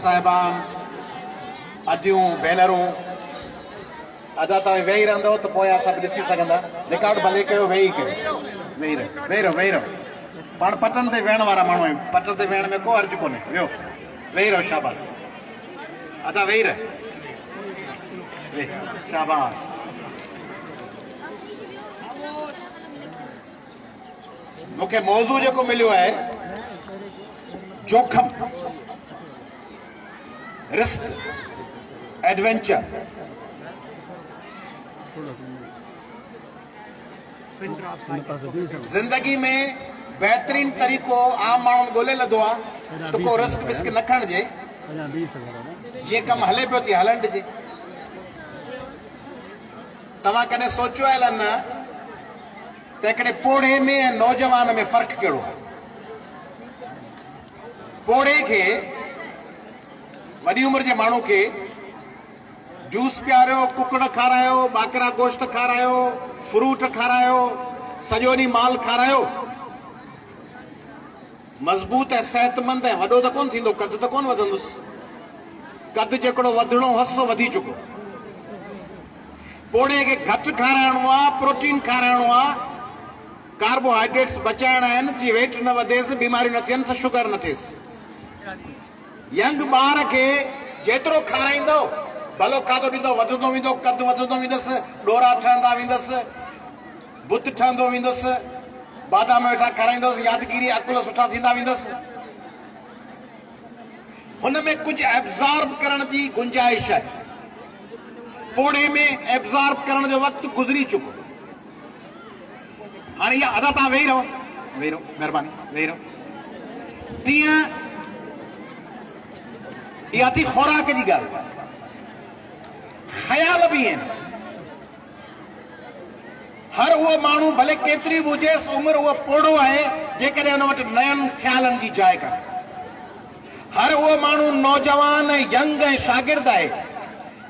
साहिबान, अदियूं भेनरूं, अदा तव्हां वेही रहंदो त पोइ असां बि ॾिसी सघंदा। रिकॉर्ड भले कयो, वेही कयो, वेही रहो, वेही रहो। पाण पटनि ते वेहण वारा माण्हू आहियूं, पट ते वेहण में को अर्ज़ु कोन्हे। वियो, वेही रहो, शाबास। अदा वेही रह, शाबास। मूंखे मौज़ू जेको मिलियो आहे, जोखम, रिस्क, एडवेंचर। जिंदगी में बेहतरीन तरीक़ो आम माण्हू ॻोल्हे लधो आहे त को रिस्क विस्क न खणिजे, जीअं कमु हले पियो थी हलणु ॾिजे। तव्हां कॾहिं सोचियो आहे न त हिकिड़े पोड़े में ऐं नौजवान में फ़र्क़ु कहिड़ो आहे? पोड़े खे, वॾी उमिरि जे माण्हू खे जूस पियारियो, कुकड़ खारायो, ॿाकरा गोश्त खारायो, फ्रूट खारायो, सॼो ॾींहुं माल खारायो, मज़बूत ऐं सेहतमंद ऐं वॾो त कोन थींदो, कद त कोन वधंदुसि। कद जेकड़ो वधिणो हुअसि सो वधी चुको। पोड़े खे घटि खाराइणो आहे, प्रोटीन खाराइणो आहे, कार्बोहाइड्रेट्स बचाइणा आहिनि जीअं वेट न वधेसि, बीमारियूं न थियनि, शुगर न थिएसि। यंग ॿार खे जेतिरो खाराईंदो भलो खाधो ॾींदो, वधंदो वेंदो, कद वधंदो वेंदुसि, ॾोरा ठहंदा वेंदुसि, बुत ठहंदो वेंदुसि, बादाम वेठा खाराईंदुसि, यादगिरी अकुल सुठा थींदा वेंदुसि। हुन में कुझु एब्ज़ॉर्ब करण जी गुंजाइश आहे। पोड़े में एब्ज़ॉर्ब करण जो वक़्तु गुज़री चुको। हाणे इहा अदा तव्हां वेही रहो, महिरबानी, वेही रहो। तीअं इहा थी खुराक जी ॻाल्हि। ख़्याल बि आहिनि। हर उहो माण्हू भले केतिरी बि हुजेसि, उमिरि उहो पोड़ो आहे जेकॾहिं हुन वटि नयनि ख़्यालनि जी जाइ कान्हे। हर उहो माण्हू नौजवान ऐं यंग ऐं शागिर्द आहे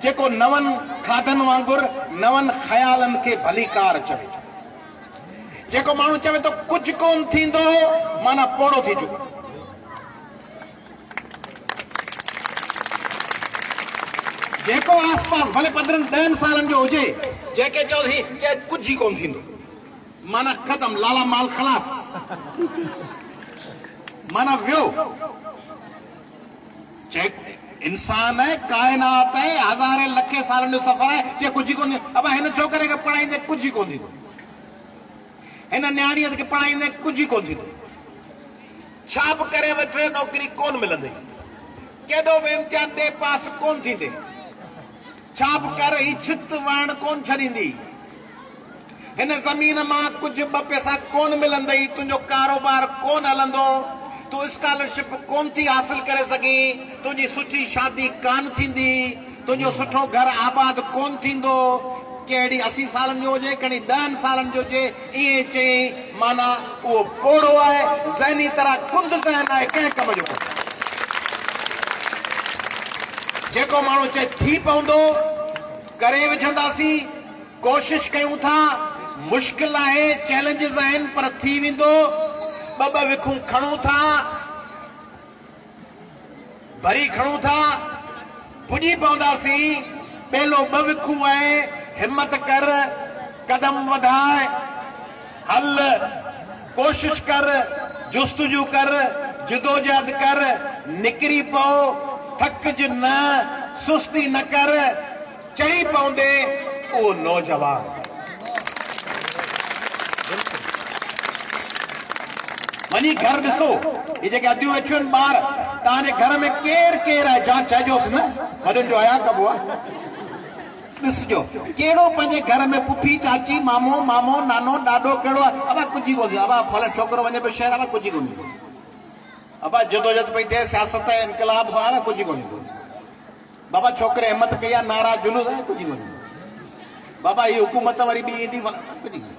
जेको नवनि खाधनि वांगुरु नवनि ख़्यालनि खे भलीकार चवे। जेको माण्हू चवे थो कुझु कोन थींदो, माना पोड़ो थी चुको। जेको आसपास भले 15-10 सालनि जो हुजे, जेके चओ कुझु ई कोन थींदो, माना ख़तम, लाला माल ख़लास, माना वियो। इंसान है, कायनात है, हज़ारे लखे सालनि जो सफ़र है, जे कुझु ई कोन। अब हिन छोकिरे खे पढ़ाईंदे कुझु ई कोन थींदो, हिन न्याणीअ खे पढ़ाईंदे कुझु ई कोन थींदो। छा बि करे वेठे नौकरी कोन मिलंदी, केॾो बि इम्तिहान ॾे पास कोन थींदे, छा बि कर ही छित वण कोन छॾींदी, हिन ज़मीन मां कुझु ॿ पैसा कोन मिलंदई, तुंहिंजो कारोबार कोन हलंदो, तूं स्कॉलरशिप कोन थी हासिल करे सघीं, तुंहिंजी सुठी शादी कान थींदी, तुंहिंजो सुठो घर आबाद कोन थींदो। कहिड़ी 80 सालनि जो हुजे, कहिड़ी 10 सालनि जो हुजे, ईअं चई, माना उहो पोड़ो आहे, ज़हनी तरह कुंद ज़हन आहे, कंहिं कम जो कोन्हे। जेको माण्हू चए थी पवंदो, करे विझंदासीं, कोशिश कयूं था, मुश्किल आहे, चैलेंजिस आहिनि, पर थी वेंदो। ॿ विखूं खणूं था, भरी खणूं था, पुॼी पवंदासीं। पहलो 2 विखूं आहे, हिम्मत कर, कदम वधाए, हल, कोशिश कर, जुस्तजू कर, जिदोजहद कर, निकिरी पओ, थकज न, सुस्ती न कर, चढ़ी पवंदे उहो नौजवान। वञी घर ॾिसो, ये जेके अदियूं वेठियूं आहिनि ॿार, तव्हांजे घर में केरु केरु आहे, जान चइजोसि न, वॾनि जो हया कबो आहे। ॾिसजो कहिड़ो पंहिंजे घर में पुफी, चाची, मामो, नानो, ॾाॾो कहिड़ो आहे? अबा कुझु ई कोन थींदो। अबा फलाणे छोकिरो वञे पियो शहर, अबा कुझु ई कोन थींदो। अबा जदोजहद पई थिए, सियासत, इनकलाब, अबा कुझु ई कोन थींदो। बाबा छोकिरे हिमत कई आहे, नारा जुलूस, कुझु ई कोन थींदो। बाबा ही हुकूमत वरी ॿी ईंदी, कुझु ई कोन।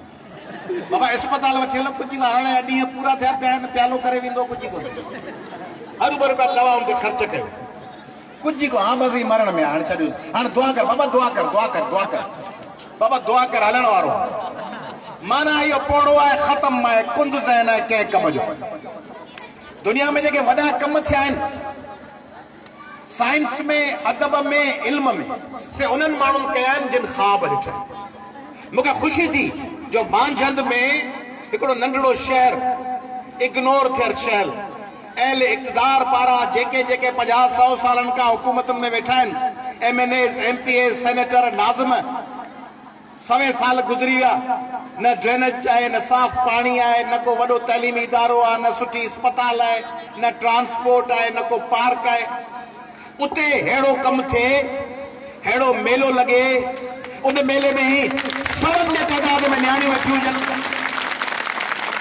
बाबा अस्पताल वठी हलो, कुझु ई, हाणे ॾींहं पूरा थिया पिया आहिनि, प्यालो करे वेंदो, कुझु ई कोन। हर ॿ रुपया दवाउनि ते ख़र्च कयो, कुझु ई कोन। हा बसि मरण में हाणे छॾियो, हाणे दुआ कर बाबा, दुआ कर बाबा, दुआ कर, हलण वारो। माना इहो पोड़ो आहे, ख़तम आहे, कुंद ज़हन आहे, कंहिं कम जो। दुनिया में जेके वॾा कम थिया आहिनि, साइंस में, अदब में, इल्म में से उन्हनि माण्हुनि कया आहिनि जिन ख़्वाब ॾिठा। मूंखे ख़ुशी थी जो बांझंद में हिकिड़ो नंढड़ो शहर इग्नोर थियल शहर अहल इक़्तिदार पारां जेके जेके 50-100 सालनि खां हुकूमतुनि में वेठा आहिनि, MNA, MPA, सेनेटर, नाज़िम, 100 साल गुज़री विया, न ड्रेनेज आहे, न साफ़ पाणी आहे, न को वॾो तइलीमी इदारो आहे, न सुठी अस्पताल आहे, न ट्रांसपोर्ट आहे, न को पार्क आहे। उते हेड़ो कम थिए, हेड़ो मेलो लगे, उन मेले में ही सबन जे तादाद में न्याणियूं अची हुजनि।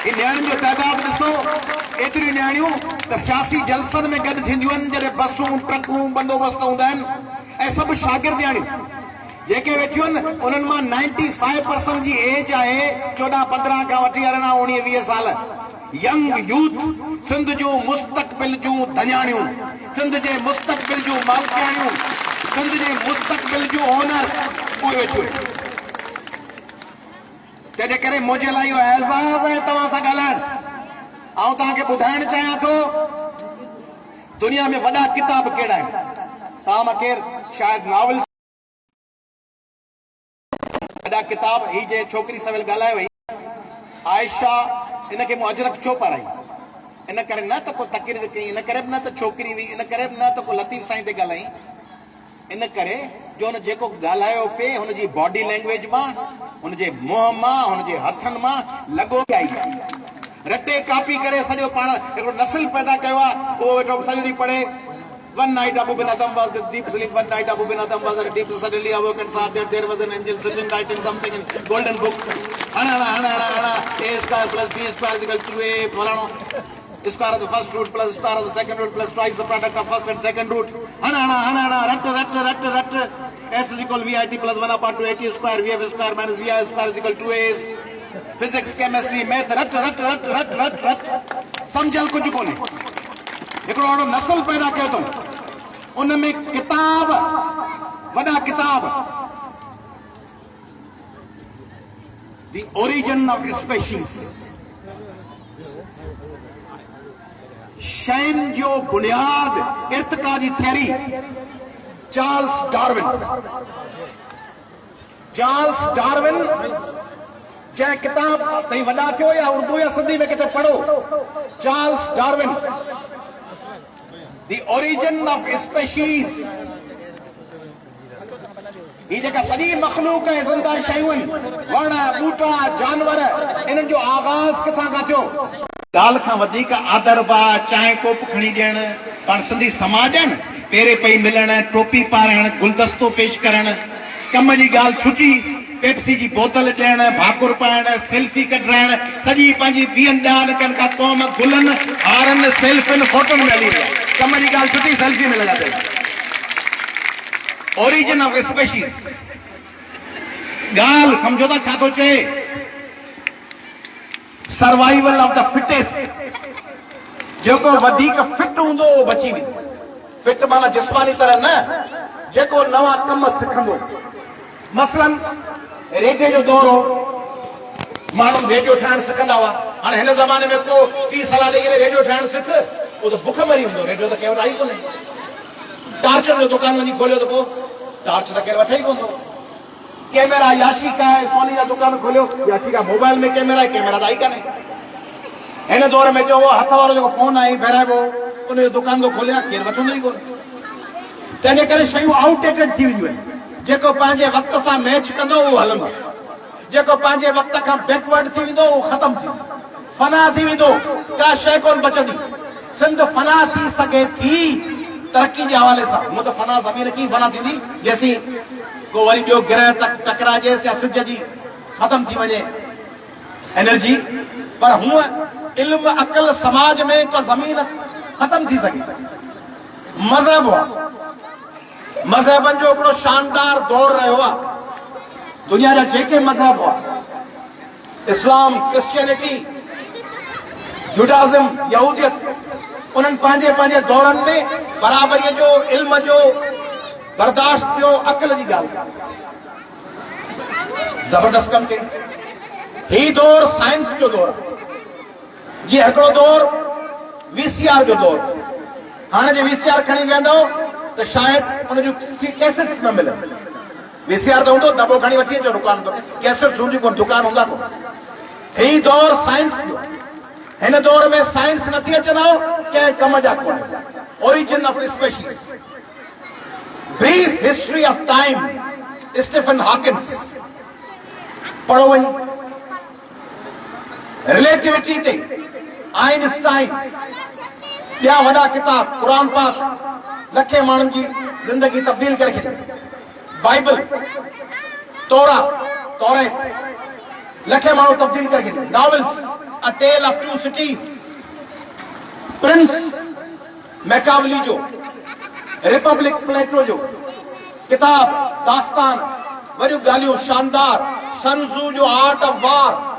ये न्याणियुनि जो तादाद ॾिसो, एतिरियूं न्याणियूं त सियासी जलसनि में गॾु थींदियूं आहिनि, जॾहिं बसूं, ट्रकूं, बंदोबस्त हूंदा आहिनि, ऐं सभु शागिर्द न्याणियूं जेके वेठियूं आहिनि, उन्हनि मां 95% जी एज आहे 14-15 खां वठी 18-19-20 साल। यंग यूथ, सिंध जूं मुस्तक़बिल जूं धन्याणियूं, सिंध जे मुस्तक़बिल जूं मालिकाणियूं, सिंध जे मुस्तक़बिल जूं ओनर्स, उहे वेठियूं आहिनि। तंहिंजे करे मुंहिंजे लाइ इहो एज़ाज़ आहे तव्हां सां ॻाल्हाइण। ऐं तव्हांखे ॿुधाइण चाहियां थो, दुनिया में वॾा किताब कहिड़ा आहिनि। तव्हां मां केरु शायदि नॉवल वॾा किताब, ही जे छोकिरी सवेल ॻाल्हाए वई आयशा, इनखे मूं अजरक छो पाराई? इन करे न त को तकरीर कई, इन करे बि न त छोकिरी हुई, इन करे बि न त को लतीफ़ साईं ते ॻाल्हाई, इन करे जो हुन जेको ॻाल्हायो पे हुनजी बॉडी लैंग्वेज मां, हुनजे मुंहं मां, हुनजे हथनि मां लॻो आई। रटे कापी करे सॼो पाण हिकिड़ो नस्ल पैदा कयो आहे, उहो वेठो सॼो ॾींहुं पढ़े। One night Abu bin Adam was deep asleep. One night Abu bin Adam was deep. Suddenly awoke and saw that there was an angel sitting writing something in golden book. A square plus B square is equal to A. Falano. Square of the first root plus square of the second root plus twice the product of first and second root. S is equal VIT plus 1 upon 2 AT square. VF square minus VI square is equal to 2A's. Physics, chemistry, math. समझल कुछ कोने। हिकिड़ो अहिड़ो नस्ल पैदा कयो अथऊं, उन में किताब, वॾा किताब, द ओरिजिन ऑफ स्पेशीज, शयुनि जो बुनियाद, इर्तिका जी थियरी, चार्ल्स डार्विन जंहिं किताब तई वॾा थियो या उर्दू या सिंधी में किथे पढ़ो, Charles Darwin, The origin of species. ये जेका सॼी मखलूक है, ज़िंदा शयूं आहिनि, वण, ॿूटा, जानवर, इन्हनि जो आगाज़ किथां खां थियो? ॻाल्हि खां वधीक आदर बा, चांहि कोप खणी ॾियण, पाण सिंधी समाज आहिनि, पेरे पई मिलण, टोपी पाराइण, गुलदस्तो पेश करण, कम जी ॻाल्हि छुटी, पेप्सी जी बोतल ॾियण, भाकुर पाइण, सेल्फी कढाइण, सॼी पंहिंजी ॿियनि ॼाण कनि का क़ौम गुलनि, हारनि, सेल्फियुनि, फोटोनि में हली विया। कम जी ॻाल्हि छुटी, सेल्फी में लॻा पिया। ओरिजिन ऑफ स्पेशीज, ॻाल्हि सम्झो था छा थो चए? Survival of the fittest. जेको वधीक फिट हूंदो उहो बची वेंदो। फिट माना जिस्मानी तरह न, जेको नवां कम सिखंदो। मसलन रेडियो जो दौर हो, माण्हू रेडियो ठाहिण सिखंदा हुआ। हाणे हिन ज़माने में को 30 साल ॾेई करे रेडियो ठाहिण सिख, वो तो बुख मरी हूंदो। रेडियो त केरु वठाई कोन्हे। टार्च जो दुकान वञी खोलियो त पोइ टार्च त केरु वठाई कोन थो। कैमरा याशिका आहे, सोनी जा दुकान खोलियो, याशिका मोबाइल में कैमरा आहे, कैमरा त आई कान्हे। हिन दौर में जो हथ वारो जेको फोन आहे फेराइबो, उनजो दुकान थो खोलियां, केरु वठंदो ई कोन्हे। तंहिंजे करे शयूं आउटडेटेड थी वियूं आहिनि। जेको पंहिंजे वक़्त सां मैच कंदो उहो हलंदो, जेको पंहिंजे वक़्त खां बैकवर्ड थी वेंदो उहो ख़तम थी वेंदो, फना थी वेंदो, का शइ कोन बचंदी। सिंध फना थी सघे थी तरक्की जे हवाले सां। हूअं त फना ज़मीन कीअं फना थींदी, जेसीं को वरी ॿियो ग्रह टकराइजेसि या सिज जी ख़तम थी वञे एनर्जी, पर हूअं इल्म अक़ल समाज में का ज़मीन ख़तम थी सघे। मज़हब हुआ, मज़हबनि जो हिकिड़ो शानदार दौर रहियो आहे। दुनिया जा जेके मज़हब हुआ, इस्लाम, क्रिश्चियनिटी, जुडाइज़म, यहूदियत, उन्हनि पंहिंजे पंहिंजे दौरनि में बराबरीअ जो, इल्म जो, बर्दाश्त जो, अक़ल जी ॻाल्हि ज़बरदस्त कमु कयो। ही दौर साइंस जो दौर आहे। जीअं हिकिड़ो दौर VCR जो दौर। हाणे जे VCR खणी वेंदो तो शायद उन जो कैसेट्स न मिले। वीसीआर तो हूंदो, दॿो खणी वठी अचो दुकान तो, कैसेट्स हूंदी कोन, दुकान हूंदा कोन। ही दौर साइंस जो, हिन दौर में साइंस नथी अचंदो कंहिं कम जा कोन। Origin of species, brief history of time, Stephen Hawkins पढ़ो वही। रिलेटिविटी ते आइंस्टाइन, ॿिया वॾा किताब, कुरान पाक लखे माण्हुनि जी ज़िंदगी तब्दील करे छॾी। बाइबल, तोरा, तौरेत लखे माण्हू तब्दील करे छॾी। Novels, a tale of two cities, prince Machiavelli जो, रिपब्लिक प्लेटो जो किताब, दास्तान, वॾियूं ॻाल्हियूं शानदार, सन तज़ू जो आर्ट ऑफ वार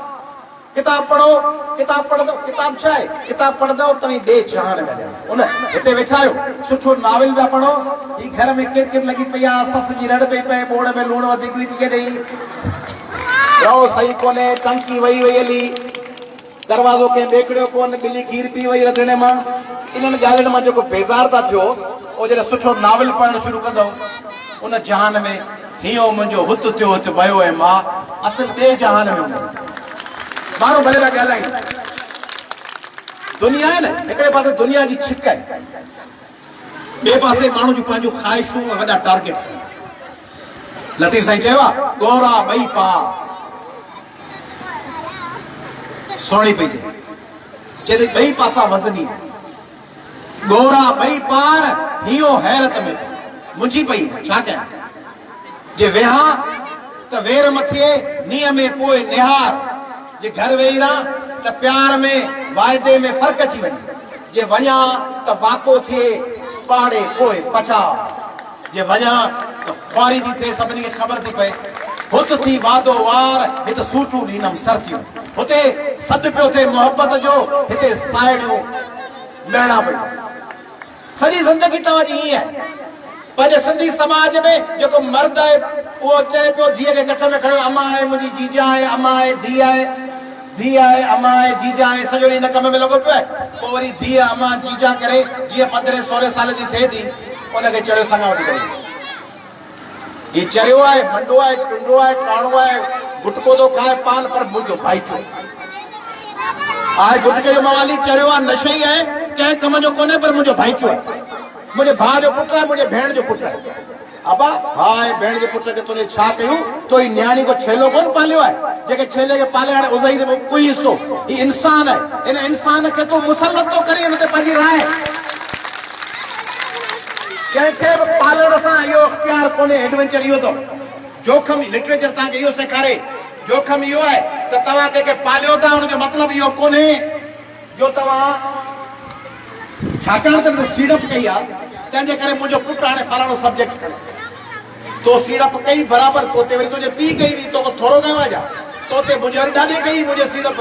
किताब पढ़ो। किताब पढ़ंदो, किताब छा आहे, किताब पढ़ंदो तव्हीं ॿिए जहान में ॼाणो। उन हिते वेठा आहियो, सुठो नावल पिया पढ़ो। ही घर में किर किर लॻी पई आहे, सस जी रड़ पई पए, बोड़ में लूण वधीक विझी ॾेई, रहो सही कोन्हे, टंकी वई वई हली, दरवाज़ो कंहिं ॿेकड़ियो कोन, ॿिली खीर पी वई रंधिणे मां। इन्हनि ॻाल्हियुनि मां जेको बेज़ार था थियो, उहो जॾहिं सुठो नावल पढ़णु शुरू कंदो, उन जहान में हीअं मुंहिंजो हुत थियो, हुते वियो ऐं मां असुल ॿिए जहान में हूंदो। माण्हू भले था ॻाल्हाइनि, दुनिया आहे न, हिकिड़े पासे दुनिया जी छिक आहे, ॿिए पासे माण्हू जूं पंहिंजूं ख़्वाहिशूं ऐं वॾा टारगेट्स आहिनि। लतीफ़ साईं चयो आहे, ॻोरा ॿई पार, सुहिणी पई चए थी ॿई पासा वज़नी, ॻोरा ॿई पार, हियो हैरत में मुंझी पई, छा कयां? जे वेहा त वेर मथे, नीअ में पोइ निहार, जे घर वेही रहां त प्यार में वाइदे में फ़र्क़ अची वञे, जे वञा त वाको थिए पाड़े पोइ पचा, जे वञा त ख्वारी थी थिए, सभिनी खे ख़बर थी पए, हुत थी वादो वार, हिते सूटूं ॾींदमि सरतियूं, हुते सॾु पियो थिए मोहबत जो, हिते साहेड़ियूं लहणा पयूं। सॼी ज़िंदगी तव्हांजी ईअं आहे। पंहिंजे सिंधी समाज में जेको मर्द आहे उहो चए पियो धीअ खे कच्छ में खणो, अम्मा आहे, मुंहिंजी जीजा आहे, अम्मा आहे, धीउ आहे, धीउ आहे, अम्मा आहे, जीजा आहे, सॼो ॾींहुं हिन कम में लॻो पियो आहे। पोइ वरी धीअ अम्मा जीजा करे जीअं 15-16 साल जी थिए थी, उनखे चढ़ियो संगा वठी करे, ही चरियो आहे, मंडो आहे, टुंडो आहे, टाणो आहे, गुटको थो खाए पान, पर मुंहिंजो भाईचो आहे, गुटके जो मवाली चरियो आहे, नशई आहे, कंहिं कम जो कोन्हे, पर मुंहिंजो भाईचो आहे, मुंहिंजे भाउ जो पुटु आहे, मुंहिंजे भेण जो पुटु आहे। अबा भाउ भेण जे पुट खे तुंहिंजे छा कयूं, तो ही न्याणी को छेलो कोन पालियो आहे, जेके छेले खे पाले हाणे उज़ई ते कोई हिसो, ही इंसान आहे, इन इंसान खे तूं मुसलत थो करी, हुन ते पंहिंजी राय कंहिंखे बि पालण सां इहो इख्तियार कोन्हे। एडवेंचर इहो अथव, जोखम लिटरेचर तव्हांखे इहो सेखारे, जोखम इहो आहे त तव्हां कंहिंखे पालियो था, हुनजो मतिलबु इहो कोन्हे जो तव्हां, छाकाणि त सीड़प कई आहे, तंहिंजे करे मुंहिंजो पुटु हाणे फलाणो सब्जेक्ट खणे, तो सीड़प कई बराबरि, तोते वरी तुंहिंजे पीउ कई हुई, तोखे थोरो कयो आहे छा, तोते मुंहिंजे वरी ॾाढी कई मुंहिंजे सीड़प।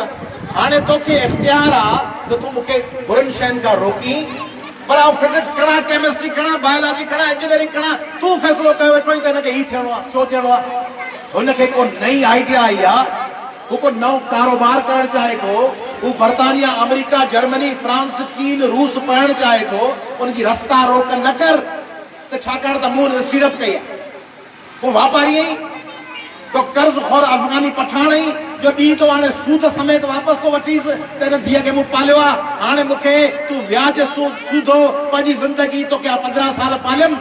हाणे तोखे इख्तियार आहे त तूं मूंखे बुरनि शयुनि खां रोकी, पर आउं फिजिक्स खणा, केमिस्ट्री खणा, बायोलॉजी खणा, इंजीनियरिंग खणा, तूं फ़ैसिलो कयो वेठो त हिनखे ही थियणो आहे, छो थियणो आहे? हुनखे को नई आइडिया आई आहे, हू को नओं कारोबार करणु चाहे थो, हू बर्तानिया, अमेरिका, जर्मनी, फ्रांस, चीन, रूस पढ़णु चाहे थो, उनजी रस्ता रोक न कर, त छाकाणि त मूं सीड़प कई आहे। वो वापारी आई, तो कर्ज खोर अफगानी पठान आई, जो ॾींहुं तो हाणे सूद समेत वापसि तो वठीसि, त हिन धीअ खे मूं पालियो आहे, हाणे मूंखे तूं व्याज सूदो पंहिंजी ज़िंदगी, तोखे 15 साल पालियमि,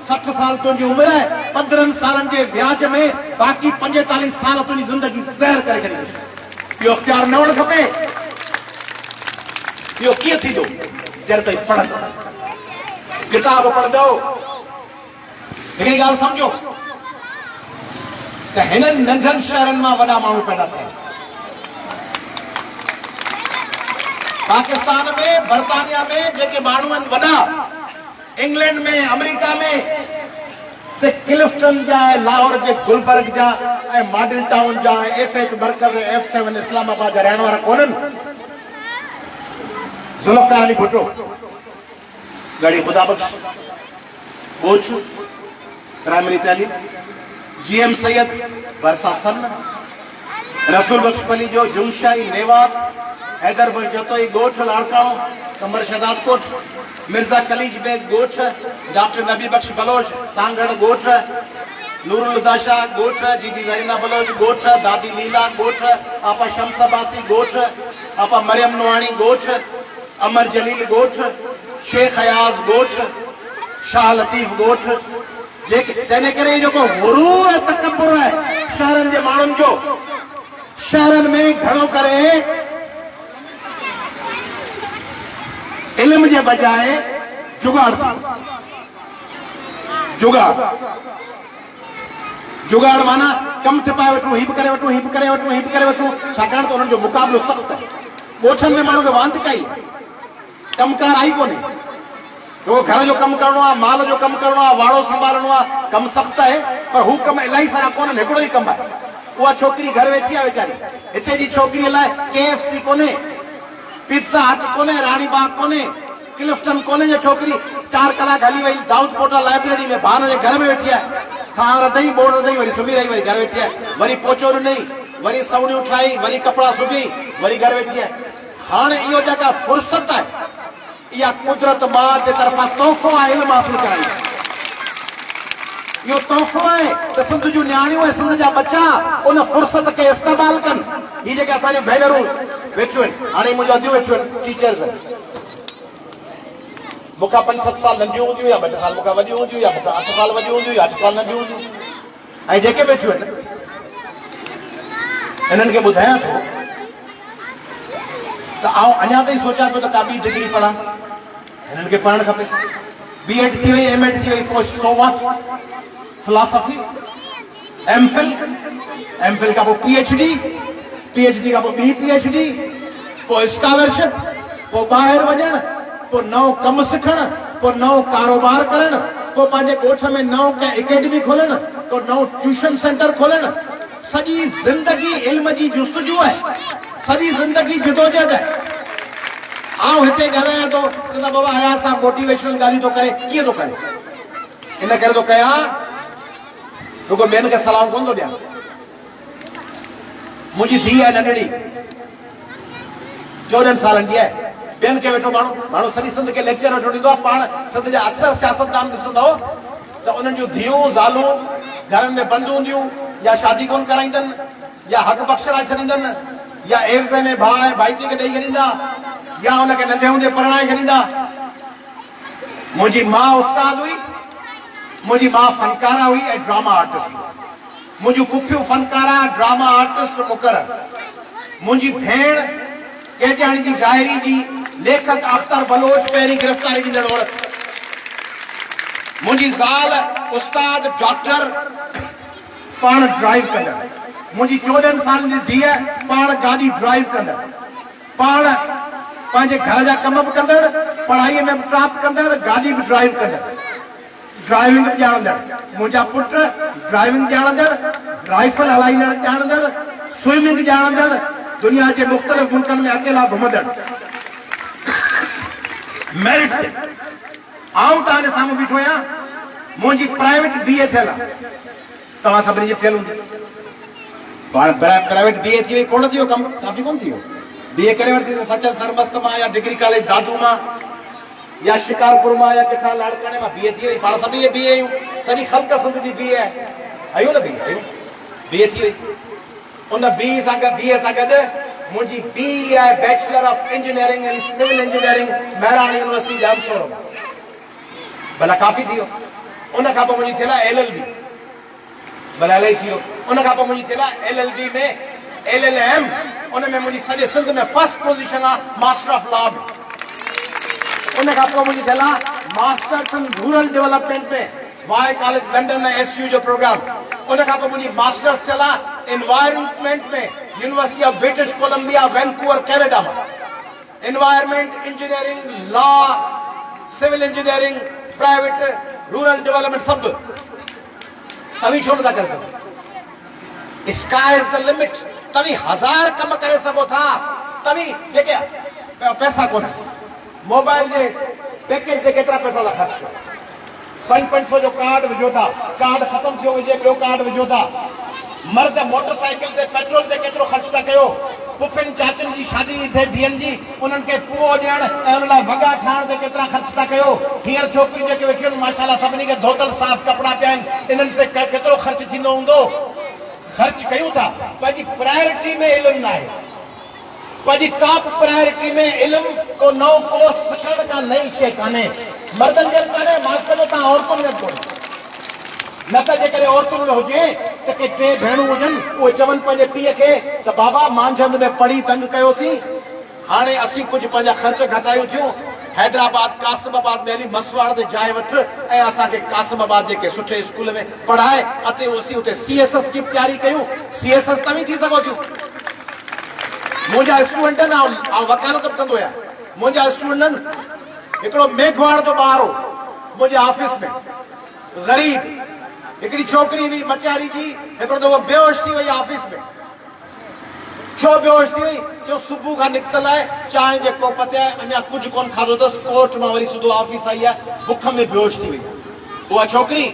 60 साल तुंहिंजी उमिरि आहे, 15 सालनि जे व्याज में बाक़ी 45 साल तुंहिंजी ज़िंदगी ज़हर करे छॾींदुसि। इहो इख्तियार न हुअणु खपे। इहो कीअं थींदो? जॾहिं ताईं पढ़ंदो, किताब पढ़ंदो। हिकिड़ी ॻाल्हि सम्झो त हिननि नंढनि शहरनि मां वॾा माण्हू पैदा थिया। पाकिस्तान में, बर्तानिया में जेके माण्हू आहिनि वॾा, इंग्लैंड में, अमेरिका में, से क्लिफ्टन जा, लाहौर जे गुलबर्ग जा ऐं मॉडल टाउन जा, F8 मरकज़, F7 इस्लामाबाद जा रहण वारा कोन्हनि। जुल्फ़कार अली भुट्टो, गढ़ी ख़ुदा बख्श, बोझ, प्राइमरी तालीम, GM सैयद, बरसा सन, रसूल बख्श पली जो, जुमशाही, नेवात, हैदर बख्श जतोई, गोठ, लाड़काओ, कंबर शहदाद कोट, मिर्जा कलीज बेग गोठ, डॉक्टर नबी बख्श बलोच सांगड़ गोठ, नूरुल दाशा गोठ, जीजी जरीना बलोच गोठ, दादी लीला गोठ, आपा शम्स अब्बासी गोठ, आपा मरियम नोहानी गोठ, अमर जलील गोठ, शेख अयाज गोठ, शाह लतीफ गोठ। जैने करे जो को गुरूर है, तकब्बुर है शहरन जे माण्हुनि जो। शहरन में घणो करे इल्म जे बजाय जुगाड़ थी। जुगाड़ माना कम टिपाए वठूं, हीप करे वठूं, हीप करे वठूं, हीप करे वठूं, छाकाणि त उन्हनि जो मुक़ाबिलो सख़्तु आहे। ॻोठनि में माण्हू खे वांध कई, कमकार आई कोन्हे। तो घर जो कम करणो आहे, माल जो कम करणो आहे, वाड़ो संभालणो आहे, कम सख़्तु आहे, पर हू कम इलाही सारा कोन्हनि, हिकिड़ो ई कमु आहे। उहा छोकिरी घर वेठी आहे वीचारी, हिते जी छोकिरीअ लाइ KFC कोन्हे, पिज़्ज़ा हट कोन्हे, रानी बाग कोन्हे, क्लिफ्टन कोन्हे। जो छोकिरी 4 कलाक हली वई दाऊद पोटा लाइब्रेरी में, भाउ जे घर में वेठी आहे, थां रधई, बोड़ रधई, वरी सुम्ही रही, वरी घर वेठी आहे, वरी पोचो ॾिनई, वरी सवड़ियूं ठाही, वरी कपिड़ा सुबी, वरी घर वेठी आहे। हाणे इहो जेका फुर्सत आहे, इहा कुदरत मां जे तरफ़ां तोहफ़ो आहे इल्म हासिल करण जो। इहो तोहफ़ो आहे त सिंध जूं न्याणियूं ऐं सिंध जा बच्चा उन फुर्सत खे इस्तेमाल कनि। ही जेके असांजूं भेनरूं वेठियूं आहिनि, हाणे मुंहिंजूं अदियूं वेठियूं आहिनि, टीचर्स आहिनि, मूंखां 5-7 साल नंढियूं हूंदियूं, या 2 साल मूंखां वॾियूं हूंदियूं, या मूंखां 8 साल वॾियूं हूंदियूं, या 8 साल नंढियूं हूंदियूं। ऐं जेके वेठियूं आहिनि, इन्हनि खे ॿुधायां थो त आउं अञा ताईं सोचां पियो त का ॿी डिग्री पढ़ां। हिननि खे पढ़णु खपे। B.Ed थी वई, M.Ed थी वई, पोइ सो व्हाट, फिलॉसफी, M.Phil खां पोइ PhD खां पोइ ॿी PhD, पोइ स्कॉलरशिप, पोइ ॿाहिरि वञणु, पोइ नओं कमु सिखणु, पोइ नओं कारोबार करणु, पोइ पंहिंजे ॻोठ में नओं कंहिं एकेडमी खोलणु, पोइ नओं ट्यूशन सेंटर खोलणु। सॼी ज़िंदगी इल्म जी जुस्तजू आहे, सॼी ज़िंदगी जिदोजहद है। आउं हिते ॻाल्हायां थो, चवंदा बाबा आया सां मोटिवेशनल ॻाल्हियूं थो करे, कीअं थो करे? इन करे थो कयां, रुगो ॿियनि खे सलाम कोन थो ॾियां। मुंहिंजी धीउ आहे नंढड़ी, 14 सालनि जी आहे, ॿियनि खे वेठो माण्हू सॼी सिंध खे लेक्चर वेठो ॾींदो आहे। पाण सिंध जा अक्सर सियासतदान ॾिसंदो त उन्हनि जूं धीअरूं ज़ालूं घरनि में बंदि हूंदियूं, या शादी कोन कराईंदनि, या हक़ बख़्शराए छॾींदनि, या एवज़े में भाउ भाइटी खे ॾेई छॾींदा, या हुनखे नंढे हूंदे परणाए छॾींदा। मुंहिंजी माउ उस्ताद हुई, मुंहिंजी माउ फनकारा हुई ऐं ड्रामा आर्टिस्ट हुई। मुंहिंजूं पुफियूं फनकारा, ड्रामा आर्टिस्ट मुक़रर। मुंहिंजी भेण केजाणी जी शाइरी जी लेखक अख्तर बलोच पहिरीं गिरफ़्तारी ॾींदड़ औरत। मुंहिंजी ज़ाल उस्ताद डॉक्टर, पाण ड्राइव कंदड़। मुंहिंजी 14 सालनि जी धीअ पाण गाॾी ड्राइव कंदड़, पाण पंहिंजे घर जा कम बि कंदड़, पढ़ाईअ में बि टॉप कंदड़, गाॾी बि ड्राइव कंदड़, ड्राइविंग बि ॼाणंदड़। मुंहिंजा पुट ड्राइविंग ॼाणंदड़, राइफल हलाईंदड़ ॼाणंदड़, स्विमिंग ॼाणंदड़, दुनिया जे मुख़्तलिफ़ मुल्कनि में अकेला घुमंदड़। मेरिट ते आउं तव्हांजे साम्हूं बीठो आहियां, मुंहिंजी प्राइवेट BA थियल आहे, तव्हां सभिनी जी थियल हूंदी। प्राइवेट BA थी वई, कोन थी वियो कमु, काफ़ी कोन थी वियो। BA करे वरिती सचल सरमस्त मां, या डिग्री कॉलेज दादू मां, या शिकारपुर मां, या किथां लाड़काने मां BA थी वई। पाण सभई BA आहियूं, सॼी ख़ल्क़ सिंध जी BA आहे। आहियूं न BA, आहियूं BA थी वई। उन BA सां गॾु मुंहिंजी BE आहे, bachelor of engineering and civil engineering, Mehran university Jamshoro. भला काफ़ी थी वियो। उन खां पोइ मुंहिंजी थियल आहे LLB, भला इलाही थी वियो। उन खां पोइ मुंहिंजी थियल आहे LLB में LLM, उन में मुंहिंजी सॼे सिंध में फर्स्ट पोजीशन आहे, मास्टर ऑफ लॉ। उन खां पोइ मुंहिंजी थियल आहे मास्टर्स इन रूरल डेवलपमेंट में वाई कॉलेज लंडन में SU जो प्रोग्राम। उन खां पोइ मुंहिंजी मास्टर्स थियल आहे एनवायरमेंट में university of British Columbia Vancouver Canada में। Environment engineering, law, civil engineering, private rural development सब। तव्हीं छो नथा करे सघो? Sky is the limit. तव्हीं 1000 कम करे सघो था। तव्हीं जेके पैसा कोन, मोबाइल जे पैकेज ते केतिरा पैसा था ख़र्च कयो? 500 जो कार्ड विझो था, कार्ड ख़त्म थियो हुजे ॿियो कार्ड विझो था। मर्द मोटरसाइकिल ते पेट्रोल ते केतिरो ख़र्च था कयो? पुफिन चाचन जी शादी थे धीअनि जी उन्हनि खे पुओ ॾियण ऐं उन लाइ वॻा ठाहिण ते केतिरा ख़र्च था कयो। हींअर छोकिरियूं जेके वेठियूं आहिनि माशाल्लाह सभिनी खे धोतल साफ़ कपिड़ा पिया आहिनि, इन्हनि ते केतिरो ख़र्च थींदो हूंदो। ख़र्च कयूं था, पंहिंजी प्रायोरिटी में इल्मु न आहे। पंहिंजी टॉप प्रायोरिटी में इल्मु को नओं कोर्स सिखण का नई शइ कान्हे। मर्दनि खे कान्हे, मास्टर जो तव्हां औरतुनि में कोन्हे। न त जेकॾहिं औरतुनि में हुजे त के टे भेणूं हुजनि उहे चवनि पंहिंजे पीउ खे त बाबा मांझंदि में पढ़ी तंग कयोसीं, हाणे असीं कुझु पंहिंजा ख़र्च घटायूं थियूं, हैदराबाद कासिमाबाद में हली मसवाड़ ते जाइ वठ ऐं असांखे कासिमाबाद जेके सुठे स्कूल में पढ़ाए अते असीं उते CSS जी तयारी कयूं। CSS तव्हीं थी सघो थियूं। मुंहिंजा स्टूडेंट आहिनि, वकालत बि कंदो आहियां। मुंहिंजा स्टूडेंट आहिनि, हिकिड़ो मेघवाड़ जो ॿार हो मुंहिंजे ऑफिस में, ग़रीब। हिकिड़ी छोकिरी हुई मचारी जी, हिकिड़ो दफ़ो बेहोश थी वई ऑफिस में। छो बेहोश थी वई? जो सुबुह खां निकितल आहे, चांहि जे कोप ते अञा कुझु कोन खाधो अथसि, कोर्ट मां वरी सिधो ऑफिस आई आहे, बुख में बेहोश थी वई। उहा छोकिरी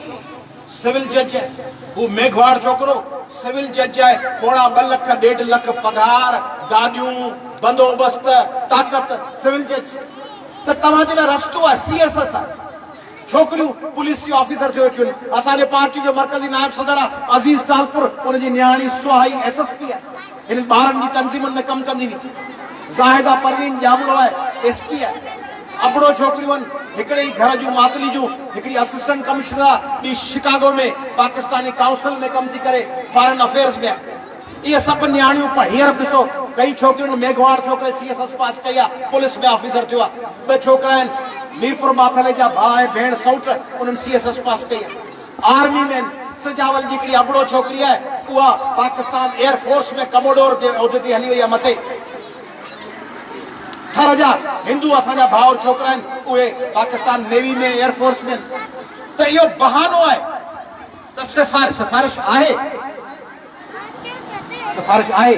सिविल जज आहे, हू मेघवाड़ छोकिरो सिविल जज आहे, 2.5 लख 1.5 लख पगार, गाॾियूं, बंदोबस्त, ताक़त, सिविल जज। त तव्हांजे लाइ रस्तो आहे, CSS आहे। छोकिरियूं पुलिस जी ऑफिसर थियो अचनि। असांजे पार्टी जो मरकज़ी नायब सदर आहे अज़ीज़ टालपुर, उनजी न्याणी सुहाई SSP आहे, हिन ॿारनि जी तंज़ीमुनि में कमु कंदी हुई। ज़ाहिदा परवीन जामलो आहे, SP आहे। अबड़ो छोकिरियूं आहिनि, हिकिड़े ई घर जूं मातली जूं, हिकिड़ी असिस्टेंट कमिश्नर आहे, ॿी शिकागो में पाकिस्तानी काउंसिल में कमु थी करे, फॉरेन अफेयर्स में। इहे सभु न्याणियूं हींअर बि ॾिसो, कई छोकिरियुनि मेघवाड़ छोकिरे CSS पास कई आहे, पुलिस में ऑफिसर थियो आहे। ॿ छोकिरा आहिनि मीरपुर माथले जा भाउ ऐं भेण सौट, उन्हनि CSS पास कई आहे। आर्मी में सजावल जी हिकिड़ी अबड़ो छोकिरी आहे, उहा पाकिस्तान एयरफोर्स में कमोडोर जे उहिदे ते हली वई आहे मथे। थर जा हिंदू असांजा भाउ छोकिरा आहिनि, उहे पाकिस्तान नेवी में एयरफोर्स में। त इहो बहानो आहे त सिफारिश आहे, सिफारिश आहे,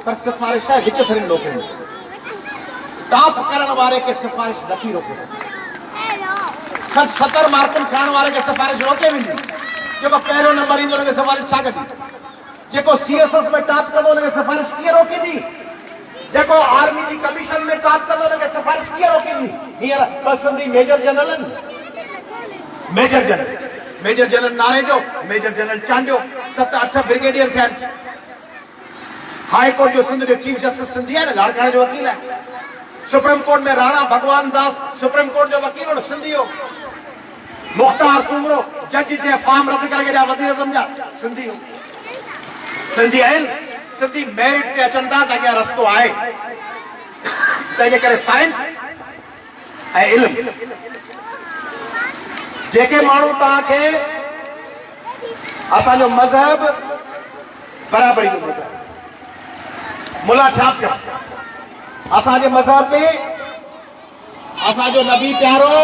पर सिफारिश आहे विच फिरनि लोकनि में। टॉप करण वारे खे सिफारिश नथी रोके। 70 मार्कुनि खणण वारे खे सिफारिश रोके वेंदी। जेको पहिरियों नंबर ईंदो हुनखे सिफारिश छा कंदी? जेको CSS में टॉप कंदो हुनखे सिफारिश कीअं रोकींदी? जेको आर्मी जी कमीशन में टॉप कंदो हुनखे सिफारिश कीअं रोकींदी? हींअर 2 सिंधी मेजर जनरल आहिनि, मेजर जनरल नारे जो, मेजर जनरल चांजो, 7-8 ब्रिगेडियर थिया आहिनि। हाई कोर्ट जो सिंध जो चीफ जस्टिस सिंधी आहे न, लाड़काणे जो वकील आहे। सुप्रीम कोर्ट में राणा भगवान दास सुप्रीम कोर्ट जो वकील हो, सिंधी हो। मुख्तार सूमरो जज जे फॉर्म रद्द करे गया वज़ीर आज़म जा, सिंधी हो। सिंधी आहिनि, सिंधी मेरिट ते अचनि था त अॻियां रस्तो आहे। तंहिंजे करे साइंस ऐं इल्मु, जेके माण्हू तव्हांखे असांजो मज़हब बराबरी जो मज़हब, मुला छा थियो? असांजे मज़हब में असांजो नबी प्यारो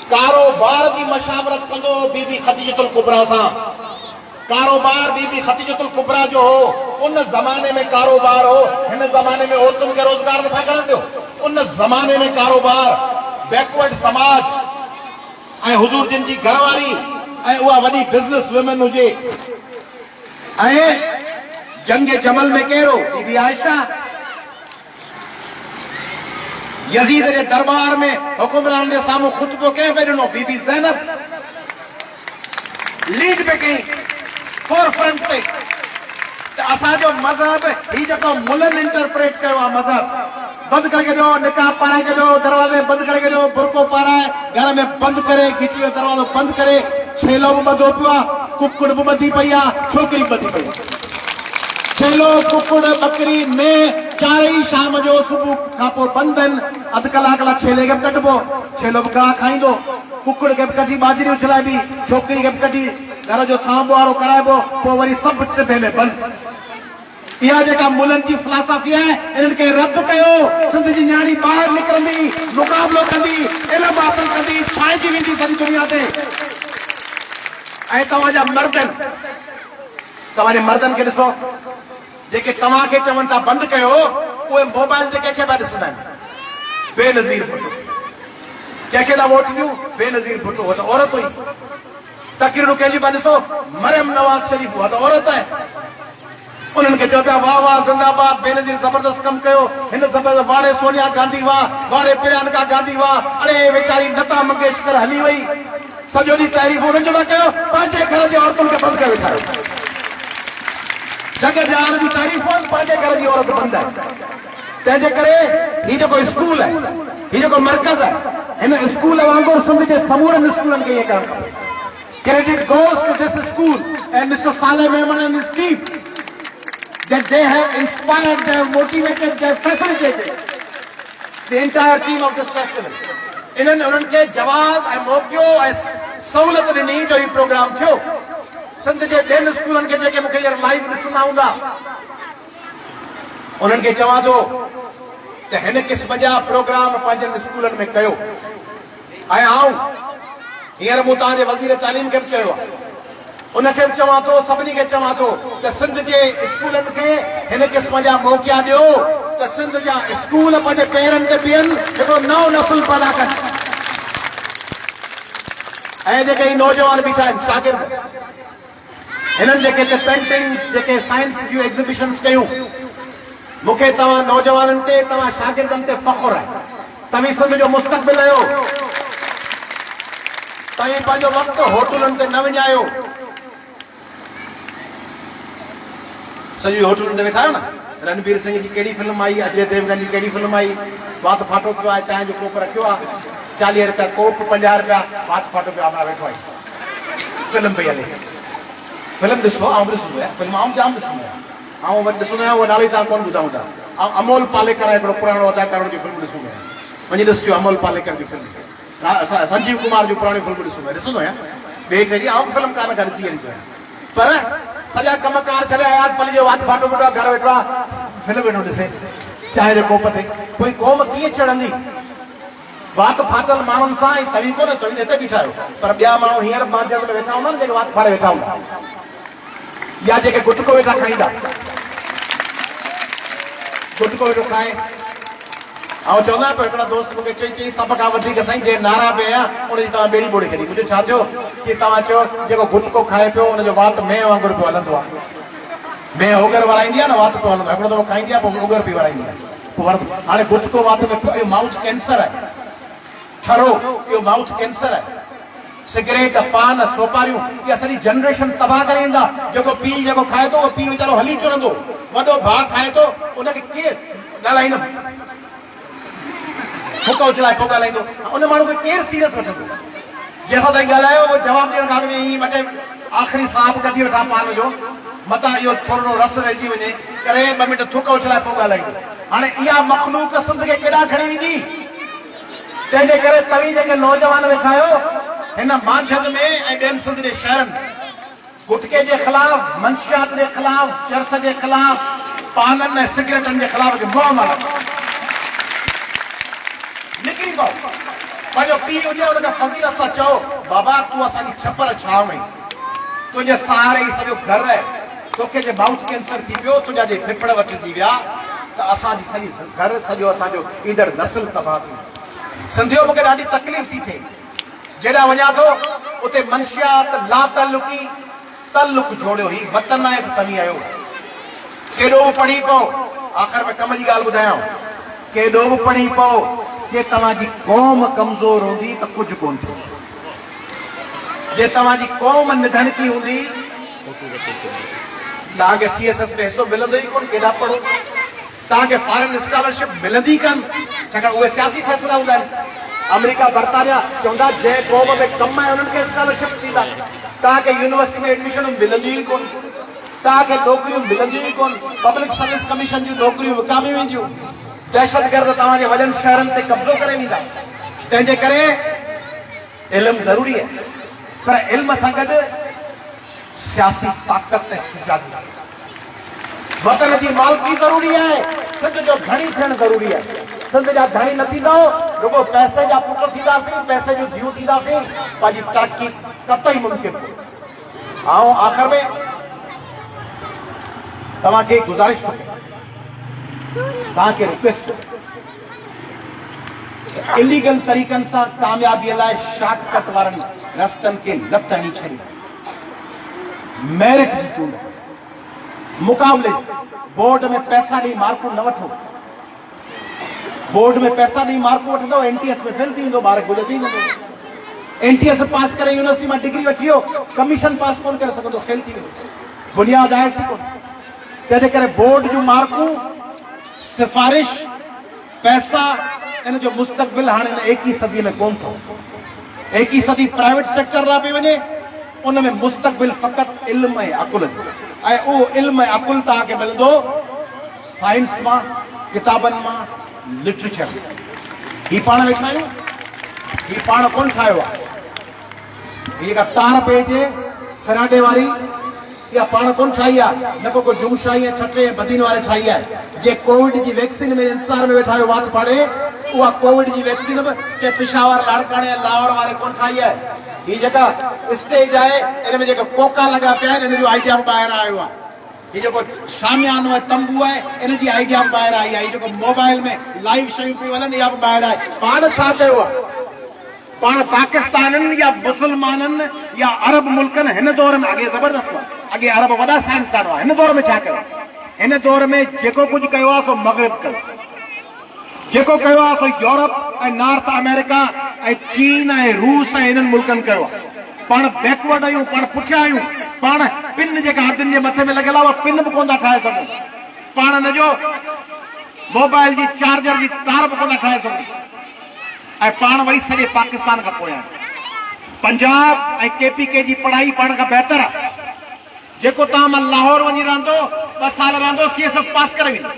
कारोबार जी मशावरत कंदो बीबी खदीजतुल कुबरा सां। कारोबार बीबी खदीजतुल कुबरा जो हो, उन ज़माने में कारोबार हो। हिन ज़माने में औरतुनि खे रोज़गार नथा करण ॾियो। उन ज़माने में कारोबार, बैकवर्ड समाज ऐं हुजूर जिन जी घरवारी ऐं उहा वॾी बिज़नेस वुमन हुजे। ऐं जंग जमल में कहिड़ो? बीबी आयशा। यजीद जे दरबार में हुकुमरान जे साम्हूं खुतबो कंहिं पे ॾिनो? बीबी ज़ैनब। लीड पे कई, फोर फ्रंट ते। त असांजो मज़हब ही जेको मुलनि इंटरप्रेट कयो आहे, मज़हब बंदि करे ॾियो, निकाह पाराए ॾियो, दरवाज़े बंदि करे ॾियो, बुरको पाराए घर में बंदि करे, खिची जो दरवाज़ो बंदि करे, छेलो बि ॿधो पियो आहे, कुकड़ बि ॿधी पई आहे, छोकिरी बि ॿधी पई आहे। छेलो, कुकड़, बकरी में चारई शाम जो सुबुह खां पोइ बंदि आहिनि। अधु कलाक लाइ छेले खे बि कढिबो, छेलो बि गाह खाईंदो, कुकड़ खे बि कढी बाजरी उछलाइबी, छोकिरी खे बि कढी घर जो थांब वारो कराइबो, पोइ वरी सभु टिबे में बंदि। इहा जेका मुलनि जी फिलासफ़ी आहे, इन्हनि खे रद्द कयो। सिंध जी न्याणी ॿाहिरि निकिरंदी, मुक़ाबिलो कंदी, इल्मु हासिल कंदी, छाइजी वेंदी सॼी दुनिया ते। ऐं तव्हांजा मर्दनि खे ॾिसो, जेके तव्हांखे चवनि था बंदि कयो, उहे मोबाइल ते कंहिंखे पिया ॾिसंदा आहिनि? बेनज़ीर भुट्टो। कंहिंखे था वोट ॾियूं? बेनज़ीर भुट्टो, उहा त औरत हुई। तकरीरूं कंहिंजी पिया ॾिसो? मरियम नवाज़ शरीफ़, उहा त औरत आहे। उन्हनि खे चओ पिया वाह वाह ज़िंदाबाद, बेनज़ीर ज़बरदस्त कमु कयो, हिन ज़बरदस्त वाड़े सोनिया गांधी वाह, वाड़े प्रियंका गांधी वाह, अड़े वेचारी लता मंगेशकर हली वई, सॼो ॾींहुं तारीफ़ उन्हनि जो न कयो, पंहिंजे घर जी औरतुनि खे बंदि करे वेठायो। जॻह जहान जी तारीफ़ पंहिंजे घर जी औरत बंदि आहे। तंहिंजे करे हीउ जेको स्कूल आहे, हीउ जेको मर्कज़ आहे, हिन स्कूल वांगुरु सिंध जे समूरनि स्कूलनि खे इएं करणु खपे। Credit goes to this school and Mr. Saleh Memon and his team that they have inspired, they have motivated, they have facilitated the entire team of this festival. इन्हनि उन्हनि खे जवाब ऐं मौक़ियो ऐं सहूलियत ॾिनी जो ही प्रोग्राम थियो। सिंध जे ॿियनि स्कूलनि खे जेके मूंखे हींअर लाइव ॾिसंदा हूंदा, उन्हनि खे चवां थो त हिन क़िस्म जा प्रोग्राम पंहिंजनि स्कूलनि में कयो। ऐं आऊं हींअर मूं तव्हांजे वज़ीर तालीम खे बि चयो आहे, उनखे बि चवां थो, सभिनी खे चवां थो त सिंध जे स्कूलनि खे हिन क़िस्म जा मौक़िया ॾियो त सिंध जा स्कूल पंहिंजे पेरनि ते बीहनि, हिकिड़ो नओं नसुल पैदा कनि। ऐं जेके ही नौजवान बीठा आहिनि शागिर्द, हिननि जेके पेंटिंग्स, जेके साइंस जूं एग्ज़िबिशन्स कयूं, मूंखे तव्हां नौजवाननि ते, तव्हां शागिर्दनि ते फ़ख़्रु आहे। तव्हीं सिंध जो मुस्तक़बिल आहियो। तव्हीं पंहिंजो वक़्तु होटलुनि ते न विञायो। सॼी होटलुनि ते वेठा आहियो न। रणबीर सिंह जी कहिड़ी फिल्म आई, अजय देवगन जी कहिड़ी फिल्म आई, वात फाटो पियो आहे, चांहि जो कोप रखियो आहे, 40 रुपया कोप, 50 रुपया, वात फाटो पियो आहे, वेठो आहे, फिल्म पई हले। फिल्म ॾिसो, आउं बि ॾिसंदो आहियां, फिल्म आउं जाम ॾिसंदो आहियां, आउं वटि ॾिसंदो आहियां, उहो नाले तव्हां कोन ॿुधाऊं था। ऐं अमोल पालेकर हिकिड़ो पुराणो अदाकारो जी फिल्म ॾिसंदो आहियां, वञी ॾिसिजो अमोल पालेकर जी फिल्म। संजीव कुमार जो पुराणी फिल्म ॾिसंदो आहियां, ॿिए टे ॾींहं आउं फिल्म कान करे ॾिसी ईंदो आहियां। पर सॼा कमकार छॾे आया, पली जो वात फाटो वेठो आहे, घर वेठो आहे, फिल्म वेठो ॾिसे चांहि जे कोप ते। कोई क़ौम कीअं चढ़ंदी वात फाटल माण्हुनि सां? ऐं तव्हीं कोन, तव्हीं हिते बीठा आहियो, पर ॿिया माण्हू हींअर मार्केट में वेठा हूंदा न, जेके वात फाड़े वेठा हूंदा, या जेके गुटको वेठा खाईंदा, गुटको वेठो खाए। ऐं चवंदा पियो, हिकिड़ा दोस्त मूंखे चई सभ खां वधीक साईं जे नारा पिया उनजी तव्हां ॿेड़ी ॿोड़ी कढी। मुंहिंजो छा थियो कि तव्हां चयो जेको गुटको खाए पियो उनजो वात मेह वांगुरु पियो हलंदो आहे। मेह ओगर वराईंदी आहे न, वात पियो हलंदो आहे, हिकिड़ो दफ़ो खाईंदी आहे पोइ ओगर पई वराईंदी आहे, पोइ वरंदो। हाणे गुटको वात में पियो, इहो माउथ कैंसर आहे, छड़ो इहो माउथ कैंसर आहे। सिगरेट, पान, सोपारियूं, इहा सॼी जनरेशन तबाह करे ईंदा। जेको पीउ जेको खाए थो, उहो पीउ वीचारो हली चुरंदो, वॾो भाउ खाए थो, उनखे केरु ॻाल्हाईंदो, हुक उछलाए पोइ ॻाल्हाईंदो, उन माण्हू खे केरु सीरियस वठंदो? जंहिंसां ताईं ॻाल्हायो उहो जवाबु ॾियण खां अॻु ईअं ॿ टे आख़िरी साहब कढी वेठा पान जो, मथां इहो थोरो रस रहिजी वञे करे 2 मिंट थुक उछलाए पोइ ॻाल्हाईंदो। हाणे इहा मख़लूक सिंध खे केॾांहुं खणी वेंदी? तंहिंजे करे तव्हीं जेके नौजवान वेठा आहियो हिन मांझंदि में ऐं ॿियनि सिंध जे शहरनि, गुटके जे ख़िलाफ़, मंशियात जे ख़िलाफ़, चरस जे ख़िलाफ़, पाननि ऐं सिगरेटनि जे ख़िलाफ़ मुंहुं न लॻो, निकिरी पओ। पंहिंजो पीउ हुजे हुनखे फज़ीलत सां चओ, बाबा तूं असांजी छपर छांव आहीं, तुंहिंजे सहारे ई सॼो घरु आहे, तोखे जे माउथ कैंसर थी पियो, तुंहिंजा जे फिफड़ वटिजी विया, त असांजी सॼी घरु, सॼो असांजो ईंदड़ नस्ल तबाह थी। सिंधियो मूंखे ॾाढी तकलीफ़ थी थिए, जेॾां वञा थो उते मंशियात, लातल्लुकी, तल्लुक जोड़ियो, ही वतन आहे त तव्हीं आहियो। केॾो बि पढ़ी पओ, आख़िर में कम जी ॻाल्हि ॿुधायांव, केॾो बि पढ़ी पओ, जे तव्हांजी क़ौम कमज़ोर हूंदी त कुझु कोन थियो। जे तव्हांजी क़ौम निधनकी हूंदी, तव्हांखे CSS में हिसो मिलंदो ई कोन, केॾा पढ़ो, तव्हांखे फॉरेन स्कॉलरशिप मिलंदी कान, छाकाणि उहे सियासी फ़ैसिला हूंदा आहिनि। अमेरिका, बर्तानिया चवंदा जंहिं क़ौम में कमु आहे उन्हनि खे स्कॉलरशिप ॾींदा, तव्हांखे यूनिवर्सिटी में एडमिशन मिलंदियूं ई कोन, तव्हांखे नौकरियूं मिलंदियूं ई कोन, पब्लिक सर्विस कमीशन जूं नौकरियूं विकामियूं वेंदियूं, दहशतगर्द तव्हांजे वॾनि शहरनि ते कब्ज़ो करे वेंदा। तंहिंजे करे इल्मु ज़रूरी आहे, पर इल्म सां गॾु सियासी ताक़त ऐं सुजाॻी, वतन जी मालकी ज़रूरी आहे, सिंध जो धणी थियणु ज़रूरी आहे। सिंध जा धणी न थींदो, रुगो पैसे जा पुट थींदासीं, पैसे जूं धीअरूं थींदासीं, पंहिंजी तरक़ी कतई मुमकिन कोन्हे। ऐं आख़िर में तव्हांखे गुज़ारिश कयां, तव्हांखे रिक्वेस्ट कयां, इलीगल तरीक़नि सां कामयाबीअ लाइ शॉर्टकट वारनि रस्तनि खे न तणी छॾियो। मेरिट जी चूंड, मुकाबले बोर्ड में पैसा नहीं मार्कू न वठो, बोर्ड में पैसा नहीं मार्कू वठंदो, एनटीएस में फेल थी वेंदो, ॿार गुज़री वेंदो। एनटीएस पास करे यूनिवर्सिटी में डिग्री वठी वियो, कमीशन पास कोन करे सघंदो, फेल थी वेंदो, बुनियाद आहे सी कोन। तंहिंजे करे बोर्ड जूं मार्कूं, सिफारिश, पैसा, इन जो मुस्तक़बिल हाणे 21 सदी में कोन थो। 21 सदी प्राइवेट सेक्टर लाइ पई वञे, उन में मुस्तक़बिल फ़क़ति इल्म ऐं अकुल, ऐं उहो इल्म ऐं अकुल तव्हांखे मिलंदो साइंस मां, किताबनि मां, लिटरेचर। ही पाण वेठा आहियूं, ही पाण कोन ठाहियो आहे, ही जेका तार पेजे फराडे वारी, इहा पाण कोन ठाही आहे, न को जुमशाही ऐं ठटे ऐं बदीन वारे ठाही आहे। जे कोविड जी वैक्सीन में इंतज़ार में वेठा आहियो वाट पाड़े, उहा कोविड जी वैक्सीन बि के पेशावर, लाड़काणे ऐं लाहौर वारे कोन ठाही आहे। ही जेका स्टेज आहे, इन में जेका कोका लॻा पिया आहिनि, इन जो आइडिया बि ॿाहिरि आयो आहे। ही जेको शामियानो ऐं तंबू आहे, इन जी आइडिया बि ॿाहिरि आई आहे। ही जेको मोबाइल में लाइव शयूं पियूं हलनि, इहा बि ॿाहिरि आहे। पाण छा कयो आहे? पाण पाकिस्ताननि या मुसलमाननि या अरब मुल्कनि हिन दौर में, अॻे ज़बरदस्त हुआ, अॻे अरब वॾा साइंसदान हुआ, हिन दौर में छा कयो? हिन दौर में जेको कुझु कयो आहे सो मग़रिब कयो, जेको कयो आहे सो यूरोप ऐं नॉर्थ अमेरिका ऐं चीन ऐं रूस ऐं इन्हनि मुल्कनि कयो आहे। पाण बैकवर्ड आहियूं, पाण पुठियां आहियूं, पाण पिन जेका हथनि जे मथे में लॻियल आहे, उहा पिन बि कोन था ठाहे सघूं, पाण हिन जो मोबाइल जी चार्जर जी तार बि कोन था ठाहे सघूं, ऐं पाण वरी सॼे पाकिस्तान खां पोयां। पंजाब ऐं केपीके जी पढ़ाई पाण खां बहितर आहे। जेको तव्हां मां लाहौर वञी रहंदो, 2 साल रहंदो, CSS पास करे वेंदो।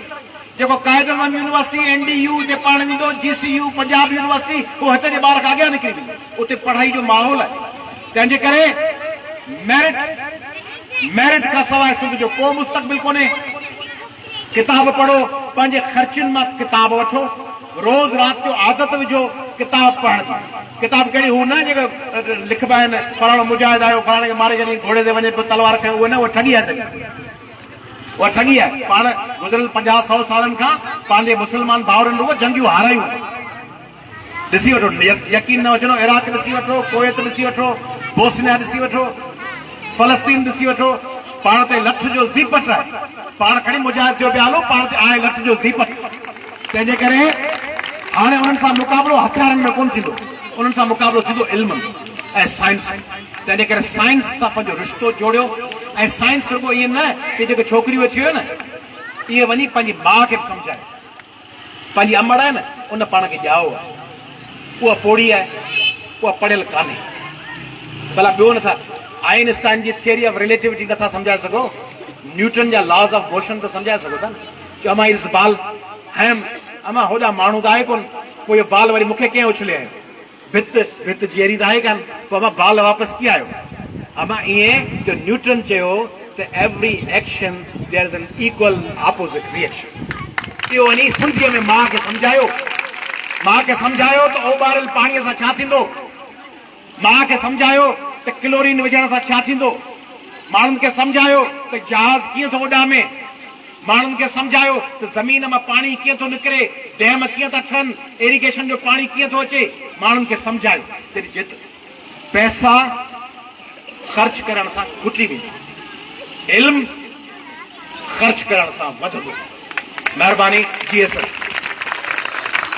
जेको कायद आज़म यूनिवर्सिटी, NDU ते पाण वेंदो, GCU पंजाब यूनिवर्सिटी, उहो हिते जे ॿार खां अॻियां निकिरी वेंदो। उते पढ़ाई जो माहौल आहे। तंहिंजे करे मेरिट खां सवाइ सिंध जो को मुस्तक़बिल कोन्हे। किताब पढ़ो, पंहिंजे ख़र्चनि मां किताब वठो, रोज़ राति जो आदत विझो किताब पढ़ण जी। किताब कहिड़ी हू न जेका लिखबा आहिनि, फलाणो मुजाहिद आयो, फलाणे खे मारे जॾहिं घोड़े ते वञे पियो तलवार खयो, उहो न, उहा ठगी आहे। उहा ठगी आहे। पाण गुज़िरियल 50-100 सालनि खां पंहिंजे मुस्लमान भाउरनि रुगो जंगियूं हारायूं। ॾिसी वठो, यकीन न हुजणो, इराक ॾिसी वठो, कुवैत ॾिसी वठो, बोस्निया ॾिसी वठो, फलस्तीन ॾिसी वठो, पाण ते लठ जो ज़ीपट आहे। पाण खणी मुजाहिद जो बि हलो, पाण ते आहे लठ जो ज़ीपट। तंहिंजे करे हाणे उन्हनि सां मुक़ाबिलो हथियारनि में कोन थींदो, उन्हनि सां मुक़ाबिलो थींदो इल्म ऐं साइंस। तंहिंजे करे साइंस सां पंहिंजो रिश्तो जोड़ियो। ऐं साइंस रुगो ईअं न कि जेके छोकिरियूं अची वियो न, इहे वञी पंहिंजी माउ खे बि सम्झाए। पंहिंजी अमड़ आहे न, उन पाण खे ॼाओ आहे, उहा पोड़ी आहे, उहा पढ़ियल कान्हे। भला ॿियो नथा, आइंस्टाइन जी थियरी ऑफ रिलेटिविटी नथा सम्झाए सघो, न्यूटन जा लॉज ऑफ मोशन त सम्झाए सघो था न, कि अमा इस बाल हैम, अमा होॾा माण्हू त आहे कोन, पोइ इहो बाल वरी मूंखे कीअं उछले आयो, भित जीअरी त आहे कान, पोइ अमा बाल वापसि कीअं आयो? अमा ईअं जो न्यूटन चयो त every action there is an equal opposite reaction. इहो वञी सिंधीअ में माउ खे सम्झायो। माउ खे सम्झायो त ओॿारियल पाणीअ सां छा थींदो, माउ खे सम्झायो त क्लोरीन विझण सां छा थींदो, माण्हुनि खे सम्झायो त जहाज़ कीअं थो उॾामे, माण्हुनि खे सम्झायो त ज़मीन मां पाणी कीअं थो निकिरे, डैम कीअं था ठहनि, इरिगेशन जो पाणी कीअं थो अचे, माण्हुनि खे सम्झायो। पैसा ख़र्च करण सां खुटी वेंदी, इल्म ख़र्च करण सां वधंदो। महिरबानी। GSS